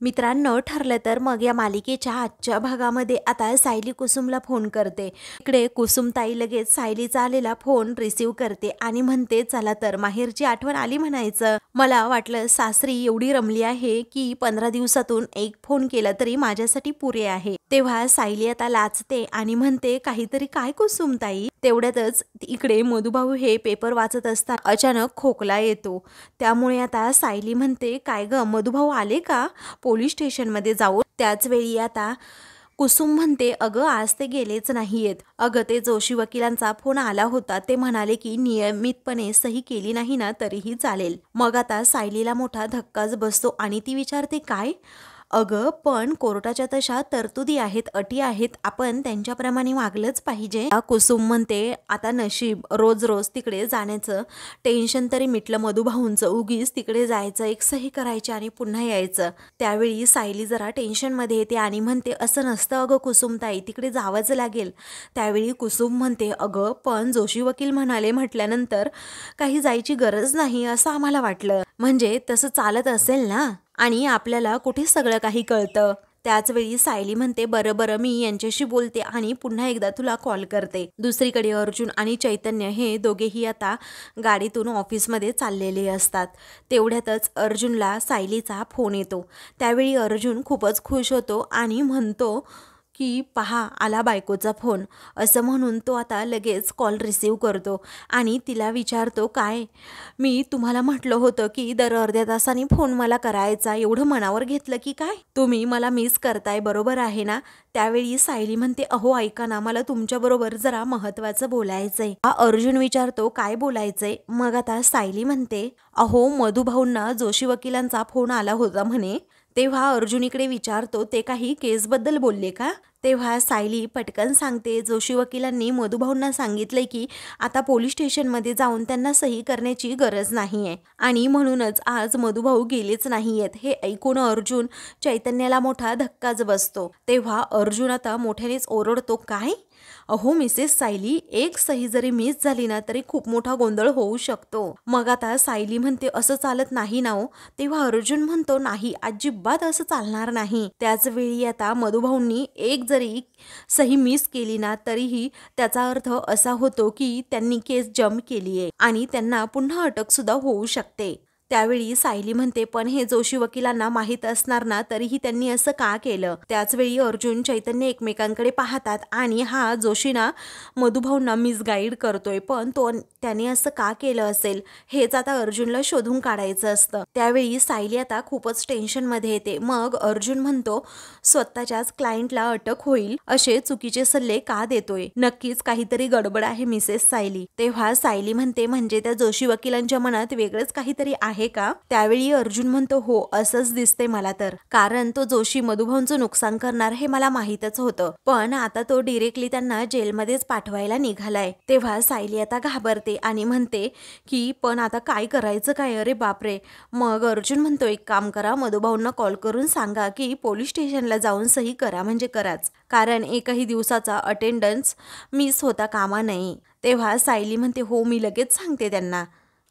मित्रांनो, ठरलं तर मग या मालिकेच्या आजच्या भागामध्ये आता सायली कुसुमला फोन करते। इकडे कुसुमताई लगेच सायलीचा आलेला फोन रिसीव करते आणि म्हणते, चला तर माहेरची आठवण आली म्हणायचं। मला वाटलं सासरी एवढी रमली आहे की 15 दिवसातून एक फोन केला तरी माझ्यासाठी पुरे आहे। तेव्हा सायली आता लाचते आणि म्हणते, काहीतरी काय कुसुमताई? तेवढ्यातच इकडे मधुभाऊ हे पेपर वाचत असतात अचानक खोकला येतो। त्यामुळे आता सायली म्हणते, काय ग मधुभाऊ आले का पोलीस स्टेशनमध्ये जाऊ? त्याच वेळी आता कुसुम म्हणते, अगं आज ते गेलेच नाहीयेत। अगं ते जोशी वकिलांचा फोन आला होता, ते म्हणाले की नियमितपणे सही केली नाही ना तरीही चालेल। मग आता सायलीला मोठा धक्काच बसतो आणि ती विचारते, काय? अगं पण कोर्टाच्या तशा तरतुदी आहेत, अटी आहेत, आपण त्यांच्याप्रमाणे वागलंच पाहिजे। कुसुम म्हणते, आता नशीब रोज रोज तिकडे जाण्याचं टेन्शन तरी मिटलं मधुभाऊंचं, उगीच तिकडे जायचं, एक सही करायची आणि पुन्हा यायचं। त्यावेळी सायली जरा टेन्शनमध्ये येते आणि म्हणते, असं नसतं अगं कुसुमताई, तिकडे जावंच लागेल। त्यावेळी कुसुम म्हणते, अगं पण जोशी वकील म्हटल्यानंतर काही जायची गरज नाही असं आम्हाला वाटलं। म्हणजे तसं चालत असेल ना, आणि आपल्याला कुठे सगळं काही कळतं। त्याच वेळी सायली म्हणते, बरं बरं मी यांच्याशी बोलते आणि पुन्हा एकदा तुला कॉल करते। दुसरीकडे अर्जुन आणि चैतन्य हे दोघेही आता गाडीतून ऑफिसमध्ये चाललेले असतात। तेवढ्यातच अर्जुनला सायलीचा फोन येतो। त्यावेळी अर्जुन खूपच खुश होतो आणि म्हणतो की पहा आला बायकोचा फोन, असं म्हणून तो आता लगेच कॉल रिसीव करतो आणि तिला विचारतो, काय मी तुम्हाला म्हटलं होतं की दर अर्ध्या तासाने फोन मला करायचा, एवढं मनावर घेतलं की काय? तुम्ही मला मिस करताय बरोबर आहे ना? त्यावेळी सायली म्हणते, अहो ऐका ना, मला तुमच्याबरोबर जरा महत्त्वाचं बोलायचंय। अर्जुन विचारतो, काय बोलायचंय? मग आता सायली म्हणते, अहो मधुभाऊंना जोशी वकिलांचा फोन आला होता म्हणे। तेव्हा अर्जुन इकडे विचारतो, ते काही केसबद्दल बोलले का? तेव्हा सायली पटकन सांगते, जोशी वकिलांनी मधुभाऊंना सांगितलंय की आता पोलीस स्टेशनमध्ये जाऊन त्यांना सही करण्याची गरज नाहीये आणि म्हणूनच आज मधुभाऊ गेलेच नाहीयेत। हे ऐकून अर्जुन चैतन्याला मोठा धक्काच बसतो। तेव्हा अर्जुन आता मोठ्यानेच ओरडतो, काय? अहो मिसेस सायली, एक सही जरी मिस झाली ना तरी खूप मोठा गोंधळ होऊ शकतो। मग आता सायली म्हणते, असं चालत नाही ना हो? तेव्हा अर्जुन म्हणतो, नाही अजिबात असं चालणार नाही। त्याच वेळी आता मधुभाऊंनी एक जरी सही मिस केली ना तरीही त्याचा अर्थ असा होतो की त्यांनी केस जम्प केलीये आणि त्यांना पुन्हा अटक सुद्धा होऊ शकते। त्यावेळी सायली म्हणते, पण हे जोशी वकिलांना माहीत असणार ना तरीही त्यांनी असं का केलं? त्याच वेळी अर्जुन चैतन्य एकमेकांकडे पाहतात आणि हा जोशी ना मधुभाऊंना मिसगाईड करतोय, पण त्याने असं का केलं असेल हेच आता अर्जुनला शोधून काढायचं असतं। त्यावेळी सायली आता खूपच टेन्शनमध्ये येते। मग अर्जुन म्हणतो, स्वतःच्याच क्लायंटला अटक होईल असे चुकीचे सल्ले का देतोय? नक्कीच काहीतरी गडबड आहे मिसेस सायली। तेव्हा सायली म्हणते, म्हणजे त्या जोशी वकिलांच्या मनात वेगळंच काहीतरी आहे का? त्यावेळी अर्जुन म्हणतो, हो असंच दिसते मला तर, कारण तो जोशी मधुभाऊंचं नुकसान करणार हे मला माहीतच होतं, पण आता तो डिरेक्टली त्यांना जेलमध्येच पाठवायला निघालाय। तेव्हा सायली आता घाबरते आणि म्हणते की पण आता काय करायचं काय? अरे बापरे। मग अर्जुन म्हणतो, एक काम करा, मधुभाऊंना कॉल करून सांगा की पोलीस स्टेशनला जाऊन सही करा म्हणजे कराच, कारण एकही दिवसाचा अटेंडन्स मिस होता कामा नये। तेव्हा सायली म्हणते, हो मी लगेच सांगते त्यांना,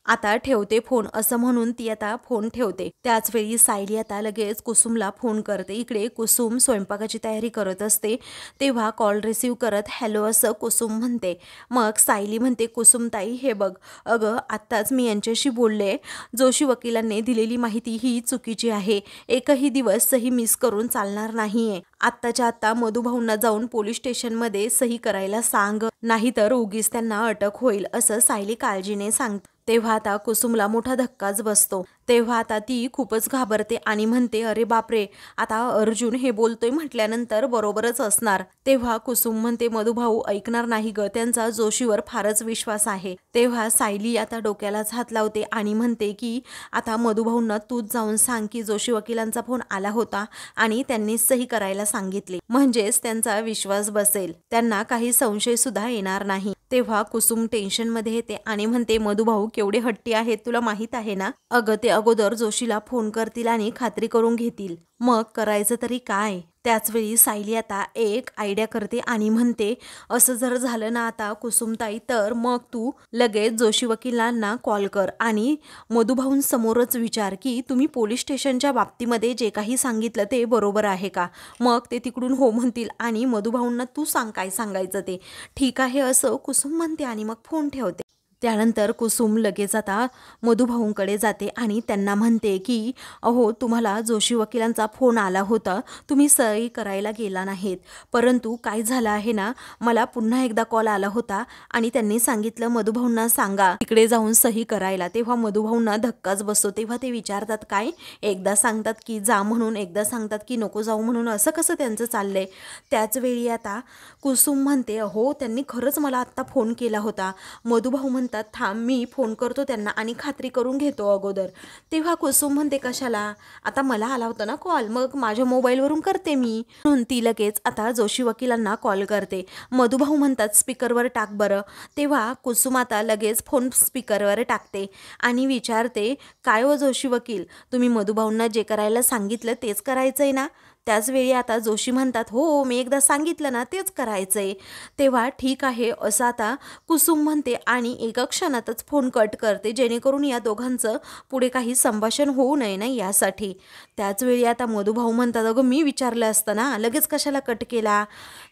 आता ठेवते फोन, असं म्हणून ती आता फोन ठेवते। त्याच वेळी सायली आता लगेच कुसुमला फोन करते। इकडे कुसुम स्वयंपाकाची तयारी करत असते। तेव्हा कॉल रिसीव करत हॅलो असं कुसुम म्हणते। मग सायली म्हणते, कुसुमताई हे बघ, अगं आत्ताच मी यांच्याशी बोलले, जोशी वकिलांनी दिलेली माहिती ही चुकीची आहे, एकही दिवस सही मिस करून चालणार नाहीये। आत्ताच्या आत्ता मधुभाऊंना जाऊन पोलीस स्टेशनमध्ये सही करायला सांग, नाहीतर उगीच त्यांना अटक होईल, असं सायली काळजीने सांगते। तेव्हा आता कुसुमला मोठा धक्काच बसतो। तेव्हा आता ती खूपच घाबरते आणि म्हणते, अरे बापरे, आता अर्जुन हे बोलतोय म्हटल्यानंतर बरोबरच असणार। तेव्हा कुसुम म्हणते, मधुभाऊ ऐकणार नाही ग, त्यांचा जोशीवर फारच विश्वास आहे। तेव्हा सायली आता डोक्यालाच हात लावते आणि म्हणते की आता मधुभाऊंना तूच जाऊन सांग की जोशी वकिलांचा फोन आला होता आणि त्यांनी सही करायला सांगितले, म्हणजेच त्यांचा विश्वास बसेल, त्यांना काही संशय सुद्धा येणार नाही। तेव्हा कुसुम टेन्शनमध्ये येते आणि म्हणते, मधुभाऊ केवढे हट्टी आहेत तुला माहित आहे ना? अगं ते अगोदर जोशीला फोन करतील आणि खात्री करून घेतील. मग करायचं तरी काय? त्याचवेळी सायली आता एक आयडिया करते आणि म्हणते, असं जर झालं ना आता कुसुमताई, तर मग तू लगेच जोशी वकिलांना कॉल कर आणि मधुभाऊंसमोरच विचार की तुम्ही पोलीस स्टेशनच्या बाबतीमध्ये जे काही सांगितलं ते बरोबर आहे का. मग ते तिकडून हो म्हणतील आणि मधुभाऊंना तू सांग काय सांगायचं ते. ठीक आहे असं कुसुम म्हणते आणि मग फोन ठेवते. त्यानंतर कुसुम लगेच आता मधुभाऊंकडे जाते आणि त्यांना म्हणते की अहो, तुम्हाला जोशी वकिलांचा फोन आला होता, तुम्ही सही करायला गेला नाहीत. परंतु काय झालं आहे ना, मला पुन्हा एकदा कॉल आला होता आणि त्यांनी सांगितलं मधुभाऊंना सांगा तिकडे जाऊन सही करायला. तेव्हा मधुभाऊंना धक्काच बसतो. तेव्हा ते विचारतात काय, एकदा सांगतात की जा म्हणून, एकदा सांगतात की नको जाऊ म्हणून, असं कसं त्यांचं चाललंय. त्याचवेळी आता कुसुम म्हणते अहो, त्यांनी खरंच मला आत्ता फोन केला होता. मधुभाऊ म्हणतात थांब मी फोन करतो त्यांना आणि खात्री करून घेतो अगोदर. तेव्हा कुसुम म्हणते कशाला, आता मला आला होता ना कॉल, मग माझ्या मोबाईलवरून करते मी. म्हणून ती लगेच आता जोशी वकिलांना कॉल करते. मधुभाऊ म्हणतात स्पीकरवर टाक बरं. तेव्हा कुसुम आता लगेच फोन स्पीकरवर टाकते आणि विचारते काय हो जोशी वकील, तुम्ही मधुभाऊंना जे करायला सांगितलं तेच करायचंय ना. त्याचवेळी आता जोशी म्हणतात हो, मी एकदा सांगितलं ना तेच करायचंय. तेव्हा ठीक आहे असं आता कुसुम म्हणते आणि एका क्षणातच फोन कट करते, जेणेकरून या दोघांचं पुढे काही संभाषण होऊ नये ना यासाठी. त्याचवेळी आता मधुभाऊ म्हणतात अगं मी विचारलं असतं ना, लगेच कशाला कट केला.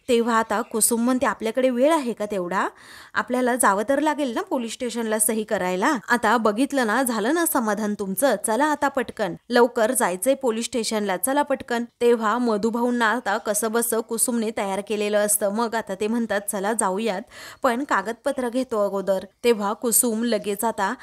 तेव्हा आता कुसुम म्हणते आपल्याकडे वेळ आहे का तेवढा, आपल्याला जावं तर लागेल ना पोलीस स्टेशनला सही करायला. आता बघितलं ना, झालं ना समाधान तुमचं, चला आता पटकन, लवकर जायचंय पोलीस स्टेशनला, चला पटकन. तेव्हा मधुभाऊंना आता कसं बस कुसुमने तयार केलेलं असतं. मग आता ते म्हणतात चला जाऊयात, पण कागदपत्र घेतो अगोदर. तेव्हा कुसुम लगेच आता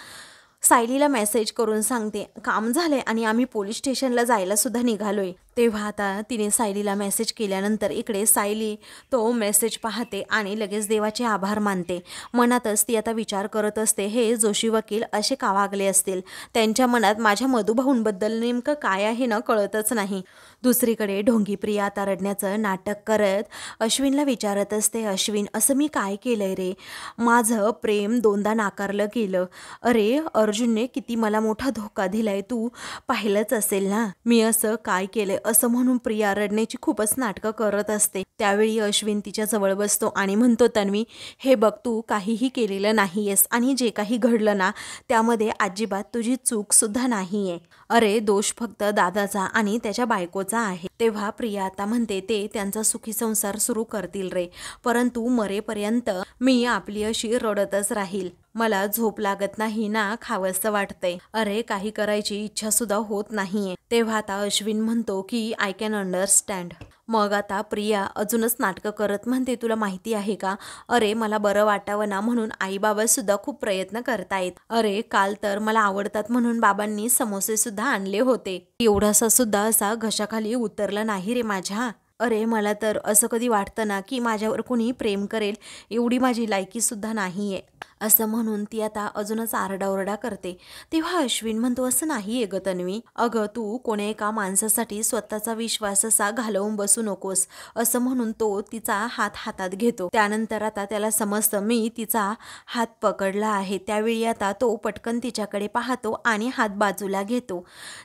सायलीला मेसेज करून सांगते काम झालंय आणि आम्ही पोलीस स्टेशनला जायला सुद्धा निघालोय. तेव्हा आता तिने सायलीला मेसेज केल्यानंतर इकडे सायली तो मेसेज पाहते आणि लगेच देवाचे आभार मानते. मनातच ती आता विचार करत असते हे जोशी वकील असे का वागले असतील, त्यांच्या मनात माझ्या मधुभाऊंबद्दल नेमकं काय आहे ना कळतच नाही. दुसरीकडे ढोंगी प्रिया आता रडण्याचं नाटक करत अश्विनला विचारत असते अश्विन असं मी काय केलंय रे, माझं प्रेम दोनदा नाकारलं गेलं. अरे अर्जुनने किती मला मोठा धोका दिलाय, तू पाहिलंच असेल ना, मी असं काय केलंय असं म्हणून प्रिया रडण्याची खूपच नाटकं करत असते. त्यावेळी अश्विन तिच्या जवळ बसतो आणि म्हणतो तन्वी हे बघ, तू काहीही केलेलं नाहीयेस आणि जे काही घडलं ना त्यामध्ये अजिबात तुझी चूक सुद्धा नाहीये. अरे दोष फक्त दादाचा आणि त्याच्या बायकोचा आहे. तेव्हा प्रिया आता म्हणते ते त्यांचा सुखी संसार सुरू करतील रे, परंतु मरेपर्यंत मी आपली अशी रडतच राहील. मला झोप लागत नाही ना, खावंसं वाटतंय. अरे काही करायची इच्छा सुद्धा होत नाहीये. तेव्हा आता अश्विन म्हणतो की आय कॅन अंडरस्टँड. मग आता प्रिया अजूनच नाटकं करत म्हणते तुला माहिती आहे का, अरे मला बरं वाटावं ना म्हणून आई बाबा सुद्धा खूप प्रयत्न करतायत. अरे काल तर मला आवडतात म्हणून बाबांनी समोसे सुद्धा आणले होते. एवढासा सुद्धा असा घशाखाली उतरला नाही रे माझ्या. अरे मला तर असं कधी वाटतं ना की माझ्यावर कोणी प्रेम करेल एवढी माझी लायकी सुद्धा नाहीये, असं म्हणून ती आता अजूनच आरडाओरडा करते. तेव्हा अश्विन म्हणतो असं नाहीये ग तन्वी, अगं तू कोण्या एका माणसासाठी स्वतःचा विश्वास असा घालवून बसू नकोस, असं म्हणून तो तिचा हात हातात घेतो. त्यानंतर आता त्याला समजतं मी तिचा हात पकडला आहे. त्यावेळी आता तो पटकन तिच्याकडे पाहतो आणि हात बाजूला घेतो.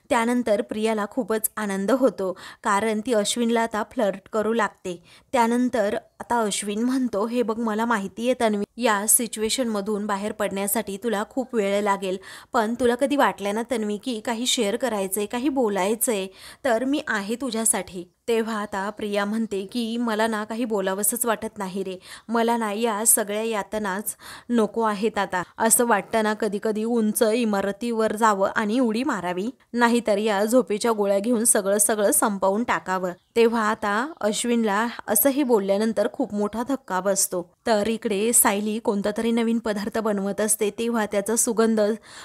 त्यानंतर प्रियाला खूपच आनंद होतो कारण ती अश्विनला आता फ्लर्ट करू लागते. त्यानंतर आता अश्विन म्हणतो हे बघ मला माहिती आहे तन्वी, या सिच्युएशनमधून बाहेर पडण्यासाठी तुला खूप वेळ लागेल, पण तुला कधी वाटलं ना तन्वी की काही शेअर करायचंय, काही बोलायचंय, तर मी आहे तुझ्यासाठी. तेव्हा आता प्रिया म्हणते की मला ना काही बोलावंसंच वाटत नाही रे, मला ना या सगळ्या यातनाच नको आहेत. आता असं वाटतं ना कधी कधी उंच इमारतीवर जावं आणि उडी मारावी, नाहीतर या झोपेच्या गोळ्या घेऊन सगळं संपवून टाकावं. तेव्हा आता अश्विनला असंही बोलल्यानंतर खूप मोठा धक्का बसतो. तर इकडे सायली कोणता तरी नवीन पदार्थ बनवत असते. तेव्हा त्याचा सुगंध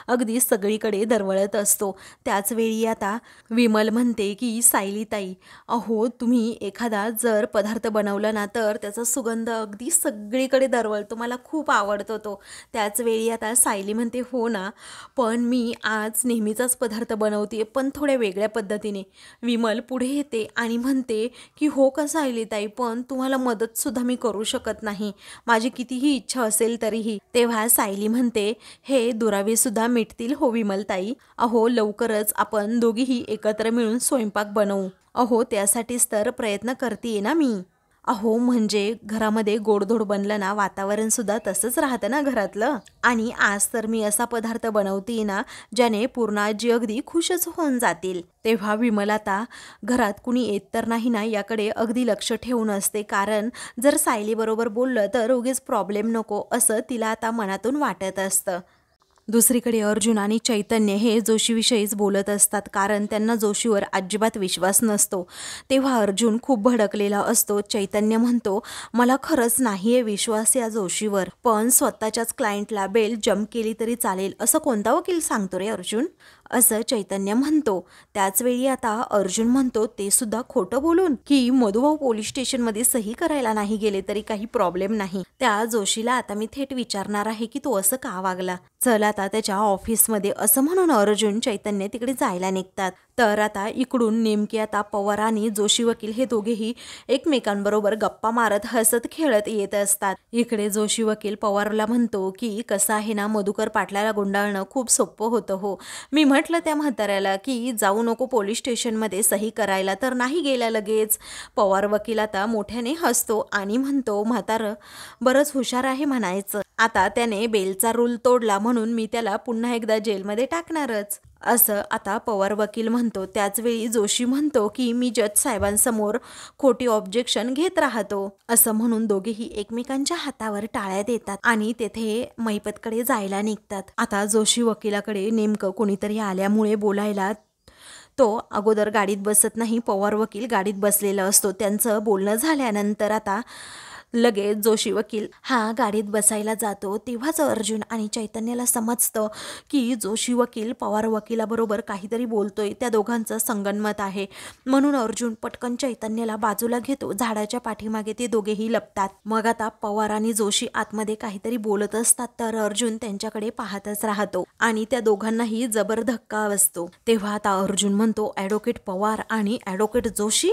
अगदी सगळीकडे दरवळत असतो. त्याच वेळी आता विमल म्हणते की सायली ताई, अहो अहो तुम्ही एखादा जर पदार्थ बनवला ना तर त्याचा सुगंध अगदी सगळीकडे दरवळतो, मला खूप आवडतो तो. त्याच वेळी आता सायली म्हणते हो ना, पण मी आज नेहमीचाच पदार्थ बनवते पण थोड्या वेगळ्या पद्धतीने. विमल पुढे येते आणि म्हणते की हो का सायली ताई, पण तुम्हाला मदतसुद्धा मी करू शकत नाही, माझी कितीही इच्छा असेल तरीही. तेव्हा सायली म्हणते हे दुरावेसुद्धा मिटतील हो विमलताई. अहो लवकरच आपण दोघीही एकत्र मिळून स्वयंपाक बनवू. अहो त्यासाठीच तर प्रयत्न करते ना मी. अहो म्हणजे घरामध्ये गोडधोड बनलं ना, वातावरण सुद्धा तसंच राहतं ना घरातलं. आणि आज तर मी असा पदार्थ बनवते ना ज्याने पूर्ण आजी अगदी खुशच होऊन जातील. तेव्हा विमल आता घरात कुणी येत तर नाही ना याकडे अगदी लक्ष ठेवून असते, कारण जर सायली बरोबर बोललं तर उगीच प्रॉब्लेम नको असं तिला आता मनातून वाटत असतं. दुसरीकडे अर्जुन आणि चैतन्य हे जोशीविषयीच बोलत असतात, कारण त्यांना जोशीवर अजिबात विश्वास नसतो. तेव्हा अर्जुन खूप भडकलेला असतो. चैतन्य म्हणतो मला खरंच नाही आहे विश्वास या जोशीवर, पण स्वतःच्याच क्लायंटला बेल जम्प केली तरी चालेल असं कोणता वकील सांगतो रे अर्जुन, असं चैतन्य म्हणतो. त्याचवेळी आता अर्जुन म्हणतो ते सुद्धा खोटं बोलून की मधुभाऊ पोलीस स्टेशनमध्ये सही करायला नाही गेले तरी काही प्रॉब्लेम नाही. त्या जोशीला आता मी थेट विचारणार आहे की तो असं का वागला. चल आता त्याच्या ऑफिसमध्ये, असं म्हणून अर्जुन चैतन्य तिकडे जायला निघतात. तर आता इकडून नेमके आता पवार आणि जोशी वकील हे दोघेही एकमेकांबरोबर गप्पा मारत हसत खेळत येत असतात. इकडे जोशी वकील पवारला म्हणतो की कसं आहे ना, मधुकर पाटलाला गुंडाळणं खूप सोपं होतं हो. मी म्हटलं त्या म्हाताऱ्याला की जाऊ नको पोलीस स्टेशनमध्ये सही करायला तर नाही गेला लगेच. पवार वकील आता मोठ्याने हसतो आणि म्हणतो म्हातारं बरंच हुशार आहे म्हणायचं, आता त्याने बेलचा रूल तोडला म्हणून मी त्याला पुन्हा एकदा जेलमध्ये टाकणारच, असं आता पवार वकील म्हणतो. त्याचवेळी जोशी म्हणतो की मी जज साहेबांसमोर खोटी ऑब्जेक्शन घेत राहतो, असं म्हणून दोघेही एकमेकांच्या हातावर टाळ्या देतात आणि तेथे महिपतकडे जायला निघतात. आता जोशी वकिलाकडे नेमकं कोणीतरी आल्यामुळे बोलायला तो अगोदर गाडीत बसत नाही, पवार वकील गाडीत बसलेला असतो. त्यांचं बोलणं झाल्यानंतर आता लगेच जोशी वकील हा गाडीत बसायला जातो. तेव्हाच अर्जुन आणि चैतन्याला समजतं की जोशी वकील पवार वकिलाबरोबर काहीतरी बोलतोय, त्या दोघांचं संगनमत आहे. म्हणून अर्जुन पटकन चैतन्याला बाजूला घेतो. झाडाच्या पाठीमागे ते दोघेही लपतात. मग आता पवार आणि जोशी आतमध्ये काहीतरी बोलत असतात तर अर्जुन त्यांच्याकडे पाहतच राहतो आणि त्या दोघांनाही जबर धक्का बसतो. तेव्हा आता अर्जुन म्हणतो ॲडव्होकेट पवार आणि ॲडव्होकेट जोशी,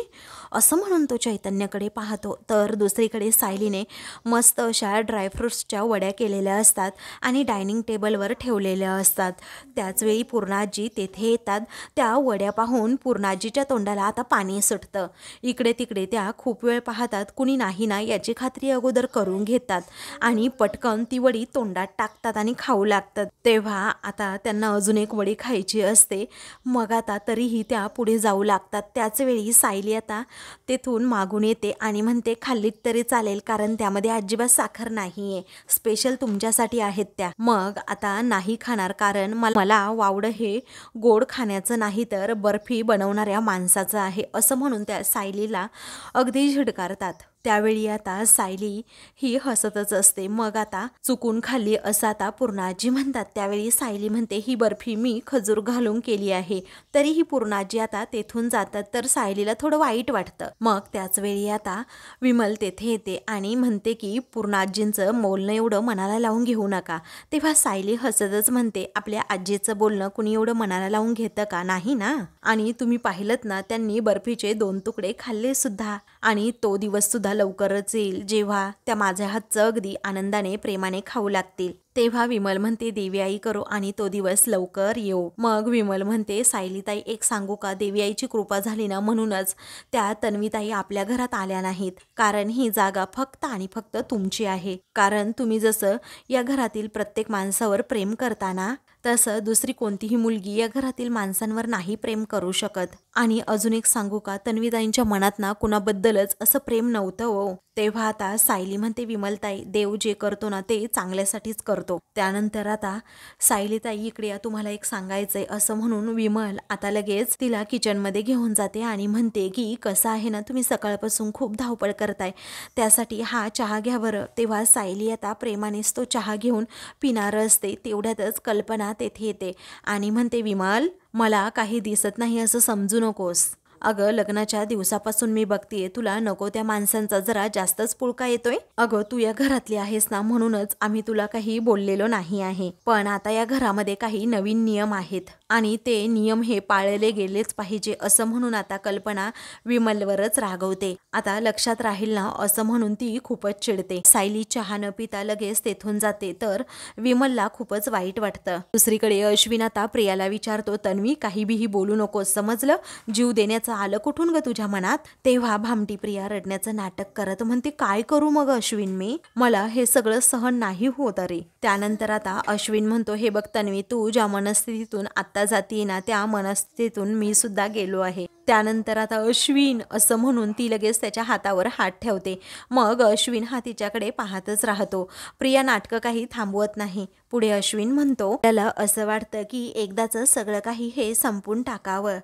असं म्हणून तो चैतन्याकडे पाहतो. तर दुसरीकडे सायलीने मस्त अशा ड्रायफ्रुट्सच्या वड्या केलेल्या असतात आणि डायनिंग टेबलवर ठेवलेल्या असतात. त्याचवेळी पूर्णाजी तेथे येतात. त्या वड्या पाहून पूर्णाजीच्या तोंडाला आता पाणी सुटतं. इकडे तिकडे त्या खूप वेळ पाहतात, कुणी नाही ना याची खात्री अगोदर करून घेतात आणि पटकन ती वडी तोंडात टाकतात आणि खाऊ लागतात. तेव्हा आता त्यांना अजून एक वडी खायची असते. मग आता तरीही त्या पुढे जाऊ लागतात. त्याचवेळी सायली आता तेथून मागून येते आणि म्हणते खाल्लीत तरी चालेल, कारण त्यामध्ये अजिबात साखर नाहीये, स्पेशल तुमच्यासाठी आहेत त्या. मग आता नाही खाणार, कारण मला वावडं हे गोड खाण्याचं नाही तर बर्फी बनवणाऱ्या माणसाचं आहे, असं म्हणून त्या सायलीला अगदी झिडकारतात. त्यावेळी आता सायली ही हसतच असते. मग आता चुकून खाल्ली असं आता पूर्णाजी म्हणतात. त्यावेळी सायली म्हणते ही बर्फी मी खजूर घालून केली आहे. तरीही पूर्णाजी आता तेथून जातात तर सायलीला थोडं वाईट वाटतं. मग त्याच वेळी आता विमल तेथे येते आणि म्हणते की पूर्णाजींचं बोलणं एवढं मनाला लावून घेऊ नका. तेव्हा सायली हसतच म्हणते आपल्या आजीचं बोलणं कुणी एवढं मनाला लावून घेतं का, नाही ना. आणि तुम्ही पाहिलत ना त्यांनी बर्फीचे 2 तुकडे खाल्ले सुद्धा, आणि तो दिवस सुद्धा लवकरच येईल जेव्हा त्या माझ्या हातचं अगदी आनंदाने प्रेमाने खाऊ लागतील. तेव्हा विमल म्हणते देवी आई करो आणि तो दिवस लवकर येऊ. मग विमल म्हणते सायलीताई एक सांगू का, देवी आईची कृपा झाली ना म्हणूनच त्या तन्वीताई आपल्या घरात आल्या नाहीत, कारण ही जागा फक्त आणि फक्त तुमची आहे. कारण तुम्ही जसं या घरातील प्रत्येक माणसावर प्रेम करता ना, तसं दुसरी कोणतीही मुलगी या घरातील माणसांवर नाही प्रेम करू शकत. आणि अजून एक सांगू का, तन्वीताईंच्या मनात ना कुणाबद्दलच असं प्रेम नव्हतं हो. तेव्हा आता सायली म्हणते विमलताई देव जे करतो ना ते चांगल्यासाठीच करतो. त्यानंतर आता सायलीताई इकडे या, तुम्हाला एक सांगायचंय, असं म्हणून विमल आता लगेच तिला किचनमध्ये घेऊन जाते आणि म्हणते की कसं आहे ना, तुम्ही सकाळपासून खूप धावपळ करताय, त्यासाठी हा चहा घ्या बरं. तेव्हा सायली आता प्रेमानेच तो चहा घेऊन पिणार असते. तेवढ्यातच कल्पना तेथे येते आणि म्हणते विमल मला काही दिसत नाही असं समजू नकोस, अगं लग्नाच्या दिवसापासून मी बघतीये तुला नको त्या माणसांचा जरा जास्तच पुळका येतोय. अगं तू या घरातली आहेस ना, म्हणूनच आम्ही तुला काही बोललेलो नाही आहे. पण आता या घरामध्ये काही नवीन नियम आहेत आणि ते नियम हे पाळले गेलेच पाहिजे असं म्हणून आता कल्पना विमलवरच रागवते. आता लक्षात राहील ना असं म्हणून ती खूपच चिडते. सायली चहा न पिता लगेच तेथून जाते तर विमलला खूपच वाईट वाटतं. दुसरीकडे अश्विन आता प्रियाला विचारतो, तन्वी काही बिही बोलू नकोस समजलं, जीव देण्याचं आलं कुठून ग तुझ्या मनात. तेव्हा भामटी प्रिया रडण्याचं नाटक करत म्हणते, काय करू मग अश्विन मी, मला हे सगळं सहन नाही होत अरे. त्यानंतर आता अश्विन म्हणतो, हे बघ तन्वी, तू ज्या मनस्थितीतून आता जातीये ना त्या मनस्थितीतून मी सुद्धा गेलो आहे. त्यानंतर आता अश्विन असं म्हणून ती लगेच त्याच्या हातावर हात ठेवते. मग अश्विन हा तिच्याकडे पाहतच राहतो. प्रिया नाटकं काही थांबवत नाही. पुढे अश्विन म्हणतो, त्याला असं वाटतं की एकदाच सगळं काही हे संपून टाकावं.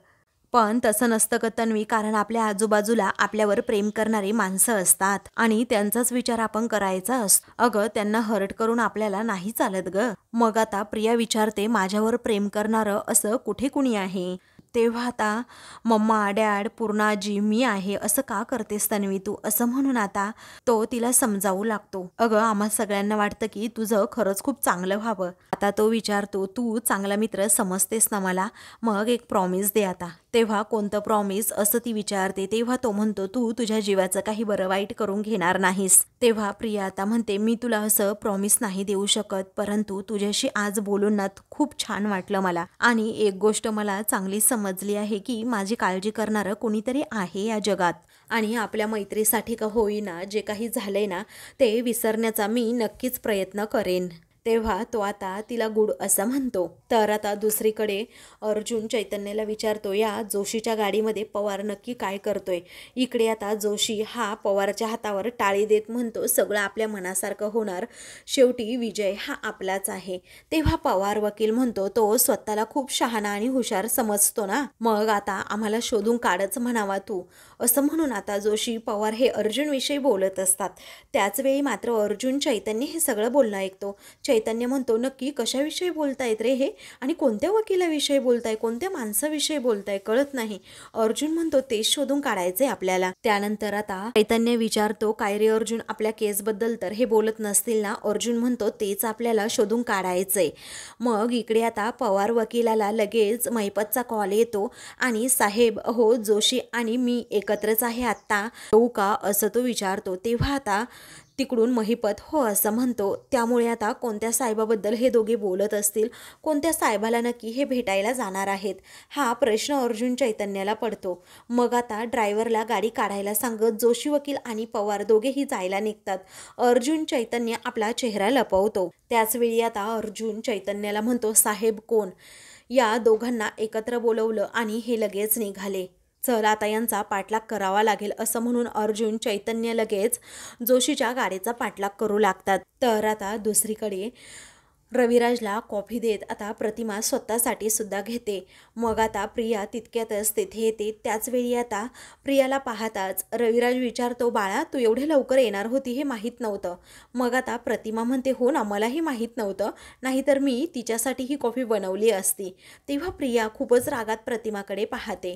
पण तसं नसतं ग तन्वी, कारण आपल्या आजूबाजूला आपल्यावर प्रेम करणारी माणसं असतात आणि त्यांचाच विचार आपण करायचा असतो. अगं त्यांना हर्ट करून आपल्याला नाही चालत ग. मग आता प्रिया विचारते, माझ्यावर प्रेम करणारं असं कुठे कुणी आहे. तेव्हा आता मम्मा डॅड पूर्णाजी मी आहे असं का करतेस तन्वी तू, असं म्हणून आता तो तिला समजावू लागतो. अगं आम्हा सगळ्यांना वाटतं की तुझं खरंच खूप चांगलं व्हावं. आता तो विचारतो, तू चांगला मित्र समजतेस ना मला, मग एक प्रॉमिस दे आता. तेव्हा कोणतं प्रॉमिस असं ती विचारते. तेव्हा तो म्हणतो, तू तुझ्या जीवाचं काही बरं वाईट करून घेणार नाहीस. तेव्हा प्रिया आता म्हणते, मी तुला असं प्रॉमिस नाही देऊ शकत, परंतु तुझ्याशी आज बोलून ना खूप छान वाटलं मला आणि एक गोष्ट मला चांगली समजली आहे की माझी काळजी करणारं कोणीतरी आहे या जगात आणि आपल्या मैत्रीसाठी का होईना जे काही झालंय ना ते विसरण्याचा मी नक्कीच प्रयत्न करेन. तेव्हा तो आता तिला गुड असं म्हणतो. तर आता दुसरीकडे अर्जुन चैतन्याला विचारतो, या जोशीच्या गाडीमध्ये पवार नक्की काय करतोय. इकडे आता जोशी हा पवारच्या हातावर टाळी देत म्हणतो, सगळं आपल्या मनासारखं होणार, शेवटी विजय हा आपलाच आहे. तेव्हा पवार वकील म्हणतो, तो स्वतःला खूप शहाणा आणि हुशार समजतो ना, मग आता आम्हाला शोधून काढच म्हणावा तू, असं म्हणून आता जोशी पवार हे अर्जुन विषयी बोलत असतात. त्याचवेळी मात्र अर्जुन चैतन्य हे सगळं बोलणं ऐकतो. चैतन्य म्हणतो, नक्की कशाविषयी बोलतायत रे हे, आणि कोणत्या वकिलाविषयी बोलताय, कोणत्या माणसाविषयी बोलताय कळत नाही. अर्जुन म्हणतो, तेच शोधून काढायचंय आपल्याला. त्यानंतर आता चैतन्य विचारतो, काय रे अर्जुन, आपल्या केसबद्दल तर हे बोलत नसतील ना. अर्जुन म्हणतो, तेच आपल्याला शोधून काढायचंय. मग इकडे आता पवार वकिलाला लगेच महिपतचा कॉल येतो आणि साहेब हो जोशी आणि मी एकत्रच आहे आत्ता, येऊ का असं तो विचारतो. तेव्हा आता तिकडून महिपत हो असं म्हणतो. त्यामुळे आता कोणत्या साहेबाबद्दल हे दोघे बोलत असतील, कोणत्या साहेबाला नक्की हे भेटायला जाणार आहेत, हा प्रश्न अर्जुन चैतन्याला पडतो. मग आता ड्रायव्हरला गाडी काढायला सांगत जोशी वकील आणि पवार दोघेही जायला निघतात. अर्जुन चैतन्य आपला चेहरा लपवतो. त्याचवेळी आता अर्जुन चैतन्याला म्हणतो, साहेब कोण. या दोघांना एकत्र बोलवलं आणि हे लगेच निघाले. चल आता यांचा पाठलाग करावा लागेल असं म्हणून अर्जुन चैतन्य लगेच जोशीच्या गाडीचा पाठलाग करू लागतात. तर आता दुसरीकडे रविराजला कॉफी देत आता प्रतिमा स्वतःसाठी सुद्धा घेते. मग आता प्रिया तितक्यातच तेथे येते. त्याचवेळी आता प्रियाला पाहताच रविराज विचारतो, बाळा तू एवढे लवकर येणार होती हे माहीत नव्हतं. मग आता प्रतिमा म्हणते, हो ना मलाही माहीत नव्हतं, नाहीतर मी तिच्यासाठी ही कॉफी बनवली असती. तेव्हा प्रिया खूपच रागात प्रतिमाकडे पाहते.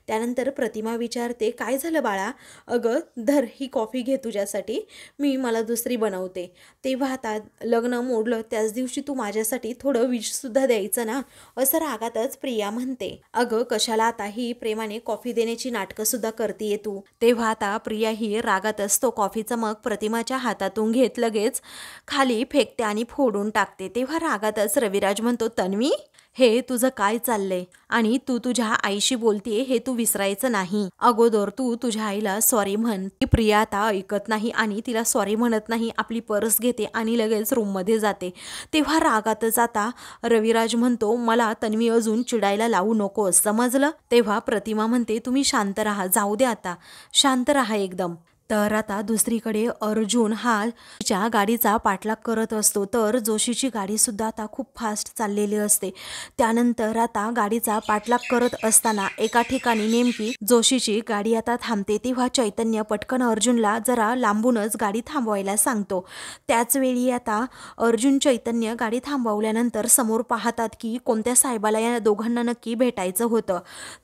त्यानंतर प्रतिमा विचारते, काय झालं बाळा. अगं धर ही कॉफी घे तुझ्यासाठी, मी मला दुसरी बनवते. तेव्हा आता लग्न मोडलं त्याच दिवशी तू माझ्यासाठी थोडं विष सुद्धा द्यायचं ना, असं रागातच प्रिया म्हणते. अगं कशाला आता ही प्रेमाने कॉफी देण्याची नाटकं सुद्धा करतेय तू. तेव्हा आता प्रिया ही रागातच तो कॉफीचा मग प्रतिमाच्या हातातून घेत लगेच खाली फेकते आणि फोडून टाकते. तेव्हा रागातच रविराज म्हणतो, तन्वी हे तुझं काय चाललंय आणि तू तुझ्या आईशी बोलतेय हे तू विसरायचं नाही. अगोदर तू तुझ्या आईला सॉरी म्हण. ती प्रिया आता ऐकत नाही आणि तिला सॉरी म्हणत नाही. आपली पर्स घेते आणि लगेच रूममध्ये जाते. तेव्हा रागातच आता रविराज म्हणतो, मला तन्वी अजून चिडायला लावू नकोस समजलं. तेव्हा प्रतिमा म्हणते, तुम्ही शांत राहा, जाऊ दे आता, शांत राहा एकदम. तर आता दुसरीकडे अर्जुन हा च्या गाडीचा पाठलाग करत असतो, तर जोशीची गाडी सुद्धा आता खूप फास्ट चाललेली असते. त्यानंतर आता गाडीचा पाठलाग करत असताना एका ठिकाणी नेमकी जोशीची गाडी आता थांबते. तेव्हा चैतन्य पटकन अर्जुनला जरा लांबूनच गाडी थांबवायला सांगतो. त्याच वेळी आता अर्जुन चैतन्य गाडी थांबवल्यानंतर समोर पाहतात की कोणत्या साहेबाला या दोघांना नक्की भेटायचं होतं.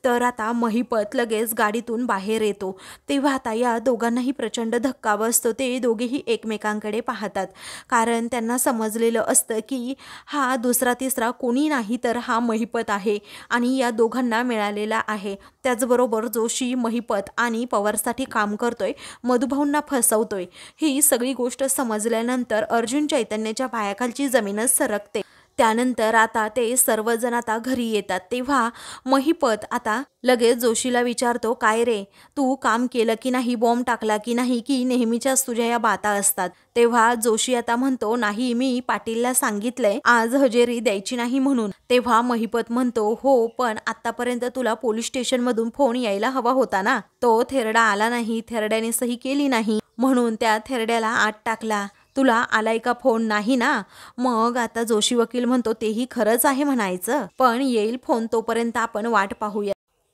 तर आता महिपत लगेच गाडीतून बाहेर येतो. तेव्हा आता या दोघांनाही प्रचंड धक्का बसतो. ते दोघेही एकमेकांकडे पाहतात, कारण त्यांना समजलेलं असतं की हा दुसरा तिसरा कोणी नाही तर हा महिपत आहे आणि या दोघांना मिळालेला आहे. त्याचबरोबर जोशी महिपत आणि पवारसाठी काम करतोय, मधुभाऊंना फसवतोय. ही सगळी गोष्ट समजल्यानंतर अर्जुन चैतन्याच्या पायाखालची जमीनच सरकते. त्यानंतर आता ते सर्वजण आता घरी येतात. तेव्हा महिपत आता लगेच जोशीला विचारतो, काय रे, तू काम केलं की नाही, बॉम्ब टाकला की नाही, की नेहमीच्याच तुझ्या या बाता असतात. तेव्हा जोशी आता म्हणतो, नाही, मी पाटीलला सांगितलंय आज हजेरी द्यायची नाही म्हणून. तेव्हा महिपत म्हणतो, हो, पण आतापर्यंत तुला पोलीस स्टेशनमधून फोन यायला हवा होता ना, तो थेरडा आला नाही, थेरड्याने सही केली नाही म्हणून त्या थेरड्याला आत टाकला. तुला आलाय का फोन? नाही ना. मग आता जोशी वकील म्हणतो, तेही खरंच आहे म्हणायचं, पण येईल फोन, तोपर्यंत आपण वाट पाहूया.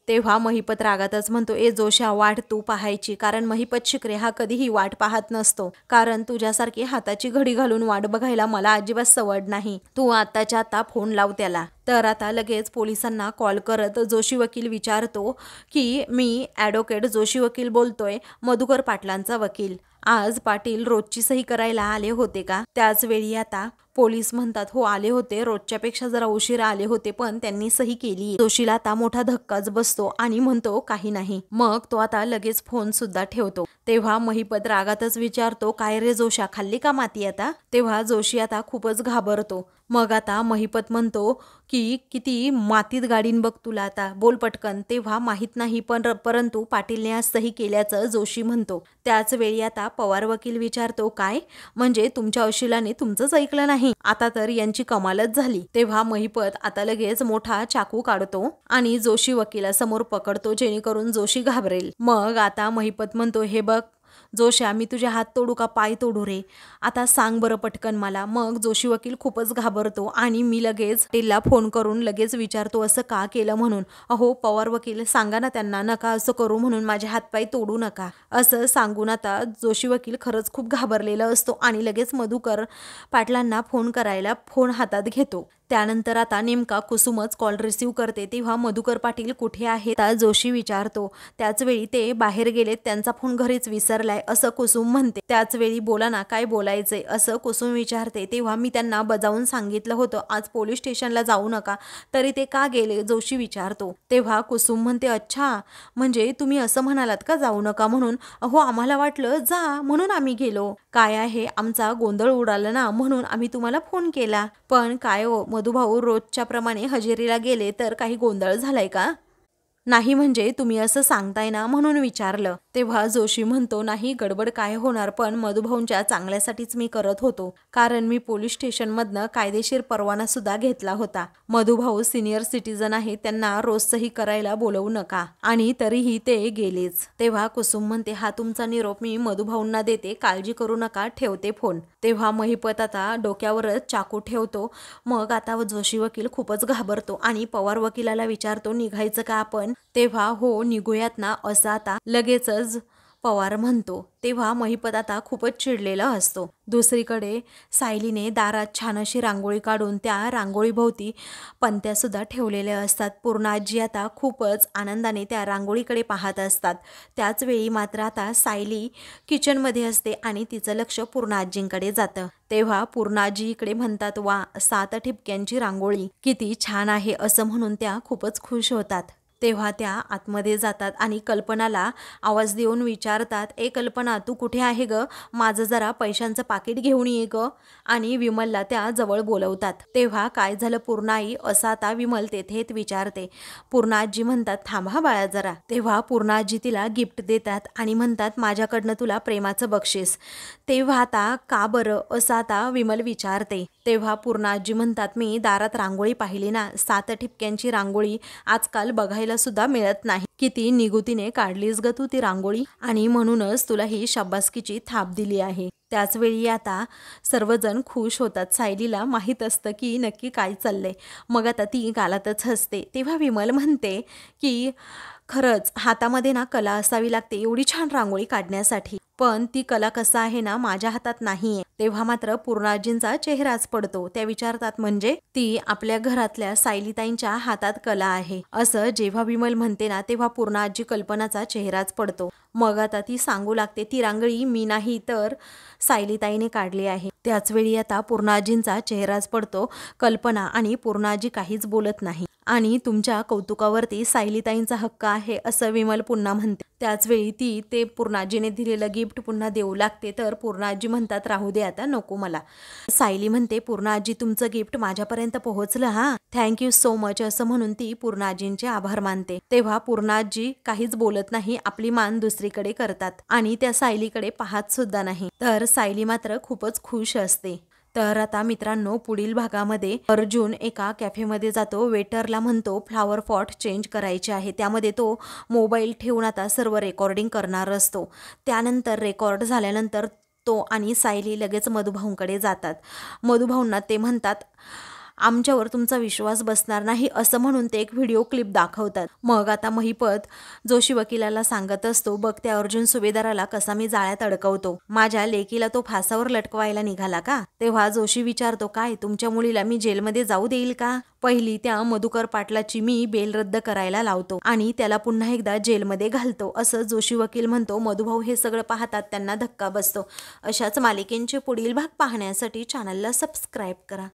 तेव्हा महिपत रागातच म्हणतो, ए जोशा, वाट तू पाहायची, कारण महिपत शिकरे हा कधीही वाट पाहत नसतो, कारण तुझ्यासारखी हाताची घडी घालून वाट बघायला मला अजिबात सवड नाही. तू आताच्या आता फोन लाव त्याला. तर आता लगेच पोलिसांना कॉल करत जोशी वकील विचारतो की मी ॲडव्होकेट जोशी वकील बोलतोय, मधुकर पाटलांचा वकील. आज पाटील रोजची सही करायला आले होते का? त्याच वेळी आता पोलीस म्हणतात, हो आले होते, रोजच्यापेक्षा जरा उशिरा आले होते, पण त्यांनी सही केली. जोशीला आता मोठा धक्काच बसतो आणि म्हणतो, काही नाही. मग तो आता लगेच फोन सुद्धा ठेवतो. तेव्हा महिपत रागातच विचारतो, काय रे जोशा, खाल्ली का माती आता? तेव्हा जोशी आता खूपच घाबरतो. मग आता महिपत म्हणतो की किती मातीत गाडीन बघ तुला, आता बोल पटकन. तेव्हा माहीत नाही, पण परंतु पाटीलने आज सही केल्याचं जोशी म्हणतो. त्याच वेळी आता पवार वकील विचारतो, काय म्हणजे तुमच्या अशिलाने तुमचंच ऐकलं नाही? आता तर यांची कमालच झाली. तेव्हा महिपत आता लगेच मोठा चाकू काढतो आणि जोशी वकिलासमोर पकडतो, जेणेकरून जोशी घाबरेल. मग आता महिपत म्हणतो, हे बघ जोशा, मी तुझे हात तोडू का पाय तोडू रे? आता सांग बरं पटकन मला. मग जोशी वकील खूपच घाबरतो आणि मी लगेच पाटीलला फोन करून लगेच विचारतो, असं का केलं म्हणून. अहो पवार वकील, सांगा ना त्यांना, नका असं करू म्हणून, माझे हातपाय तोडू नका, असं सांगून आता जोशी वकील खरंच खूप घाबरलेला असतो आणि लगेच मधुकर पाटलांना फोन करायला फोन हातात घेतो. त्यानंतर आता नेमका कुसुमच कॉल रिसीव करते. तेव्हा मधुकर पाटील कुठे आहेत आता जोशी विचारतो. त्याच वेळी ते बाहेर गेलेत, त्यांचा फोन घरीच विसरलाय असं कुसुम म्हणते. त्याच वेळी बोला ना, काय बोलायचंय असं कुसुम विचारते. तेव्हा मी त्यांना बजावून सांगितलं होतं आज पोलीस स्टेशनला जाऊ नका, तरी ते का गेले जोशी विचारतो. तेव्हा कुसुम म्हणते, अच्छा, म्हणजे तुम्ही असं म्हणालात का जाऊ नका म्हणून? अहो आम्हाला वाटलं जा म्हणून आम्ही गेलो. काय आहे, आमचा गोंधळ उडाला ना, म्हणून आम्ही तुम्हाला फोन केला. पण काय हो मधुभाऊ, रोजच्या प्रमाणे हजेरीला गेले तर काही गोंधळ झालाय का? नाही म्हणजे तुम्ही असं सांगताय ना म्हणून विचारलं. तेव्हा जोशी म्हणतो, नाही गडबड काय होणार, पण मधुभाऊंच्या चांगल्यासाठीच मी करत होतो, कारण मी पोलीस स्टेशनमधनं कायदेशीर परवाना सुद्धा घेतला होता. मधुभाऊ सिनियर सिटीजन आहे, त्यांना रोज सही करायला बोलवू नका. आणि तरीही ते गेलेच. तेव्हा कुसुम म्हणते, हा तुमचा निरोप मी मधुभाऊंना देते, काळजी करू नका, ठेवते फोन. तेव्हा महिपत आता डोक्यावरच चाकू ठेवतो. मग आता जोशी वकील खूपच घाबरतो आणि पवार वकिलाला विचारतो, निघायचं का आपण? तेव्हा हो निघूयात ना, असं आता लगेचच पवार म्हणतो. तेव्हा महिपत आता खूपच चिडलेला असतो. दुसरीकडे सायलीने दारात छान अशी रांगोळी काढून त्या रांगोळीभोवती पंत्या सुद्धा ठेवलेल्या असतात. पूर्णाजी आता खूपच आनंदाने त्या रांगोळीकडे पाहत असतात. त्याच वेळी मात्र आता सायली किचनमध्ये असते आणि तिचं लक्ष पूर्णाजींकडे जातं. तेव्हा पूर्णाजी इकडे म्हणतात, वा, 7 ठिपक्यांची रांगोळी किती छान आहे, असं म्हणून त्या खूपच खुश होतात. तेव्हा त्या आतमध्ये जातात आणि कल्पनाला आवाज देऊन विचारतात, ए कल्पना, तू कुठे आहे ग? माझं जरा पैशांचं पाकिट घेऊन ये ग. आणि विमलला त्या जवळ बोलवतात. तेव्हा काय झालं पूर्णाई, असं आता विमल तेथेच विचारते. पूर्णाजी म्हणतात, थांबा बाळा जरा. तेव्हा पूर्णाजी तिला गिफ्ट देतात आणि म्हणतात, माझ्याकडनं तुला प्रेमाचं बक्षीस. तेव्हा आता का बरं, असं आता विमल विचारते. तेव्हा पूर्णाजी म्हणतात, मी दारात रांगोळी पाहिली ना, 7 ठिपक्यांची रांगोळी आजकाल बघायला सुद्धा मिळत नाही. किती निगुतीने काढलीस ग तू ती रांगोळी, आणि म्हणूनच तुला ही शाबासकीची थाप दिली आहे. त्याच वेळी आता सर्वजण खुश होतात. सायलीला माहीत असतं की नक्की काय चाललंय. मग आता ती गालातच हसते. तेव्हा विमल म्हणते की खरंच हातामध्ये ना कला असावी लागते एवढी छान रांगोळी काढण्यासाठी, पण ती कला कसं आहे ना माझ्या हातात नाहीये. तेव्हा मात्र पूर्णाजींचा चेहराच पडतो. त्या विचारतात म्हणजे ती आपल्या घरातल्या सायलीताईंच्या हातात कला आहे असं जेव्हा विमल म्हणते ना तेव्हा पूर्णाजी कल्पनाचा चेहराच पडतो. मग आता ती सांगू लागते ती रांगोळी मी नाही तर सायलीताईने काढली आहे. त्याच वेळी आता पूर्णाजींचा चेहराच पडतो. कल्पना आणि पूर्णाजी काहीच बोलत नाही. आणि तुमच्या कौतुकावरती सायलीताईंचा हक्क आहे असं विमल पुन्हा म्हणते. त्याच वेळी ती ते पूर्णाजीने दिलेलं गिफ्ट पुन्हा देऊ लागते, तर पूर्णाजी म्हणतात राहू दे आता नको मला. सायली म्हणते पूर्णाजी तुमचं गिफ्ट माझ्यापर्यंत पोहोचलं हा, थँक्यू सो मच असं म्हणून ती पूर्णाजींचे आभार मानते. तेव्हा पूर्णाजी काहीच बोलत नाही, आपली मान दुसरीकडे करतात आणि त्या सायलीकडे पाहत सुद्धा नाही. तर सायली मात्र खूपच खुश असते. तर आता मित्रांनो पुढील भागामध्ये अर्जुन एका कॅफेमध्ये जातो. वेटरला म्हणतो फ्लावर पॉट चेंज करायचे आहे. त्यामध्ये तो मोबाईल ठेवून आता सर्व रेकॉर्डिंग करणार असतो. त्यानंतर रेकॉर्ड झाल्यानंतर तो आणि सायली लगेच मधुभाऊंकडे जातात. मधुभाऊंना ते म्हणतात आमच्यावर तुमचा विश्वास बसणार नाही असं म्हणून ते एक व्हिडिओ क्लिप दाखवतात. मग आता महिपत जोशी वकिलाला सांगत असतो बघ त्या अर्जुन सुभेदाराला कसा मी जाळ्यात अडकवतो, माझ्या लेकीला तो फासावर लटकवायला निघाला का. तेव्हा जोशी विचारतो काय तुमच्या मुलीला मी जेलमध्ये जाऊ देईल का. पहिली त्या मधुकर पाटलाची मी बेल रद्द करायला लावतो आणि त्याला पुन्हा एकदा जेलमध्ये घालतो असं जोशी वकील म्हणतो. मधुभाऊ हे सगळं पाहतात, त्यांना धक्का बसतो. अशाच मालिकेंचे पुढील भाग पाहण्यासाठी चॅनलला सबस्क्राईब करा.